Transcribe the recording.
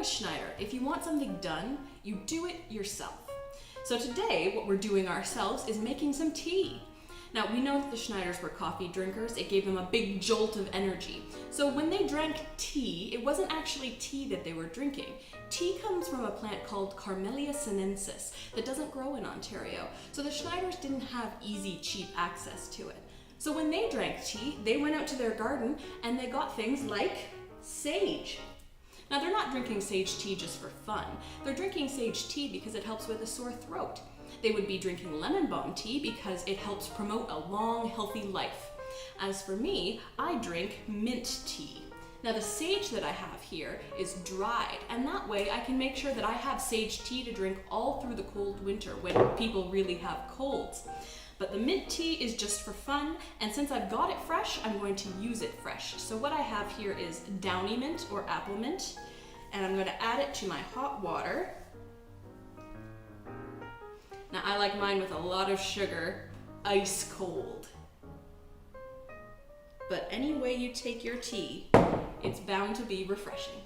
a Schneider, if you want something done, you do it yourself. So today, what we're doing ourselves is making some tea. Now, we know that the Schneiders were coffee drinkers. It gave them a big jolt of energy. So when they drank tea, it wasn't actually tea that they were drinking. Tea comes from a plant called Camellia sinensis that doesn't grow in Ontario. So the Schneiders didn't have easy, cheap access to it. So when they drank tea, they went out to their garden and they got things like sage. Now, they're not drinking sage tea just for fun. They're drinking sage tea because it helps with a sore throat. They would be drinking lemon balm tea because it helps promote a long, healthy life. As for me, I drink mint tea. Now, the sage that I have here is dried, and that way I can make sure that I have sage tea to drink all through the cold winter when people really have colds. But the mint tea is just for fun, and since I've got it fresh, I'm going to use it fresh. So what I have here is downy mint or apple mint, and I'm going to add it to my hot water. Now, I like mine with a lot of sugar, ice cold. But any way you take your tea, it's bound to be refreshing.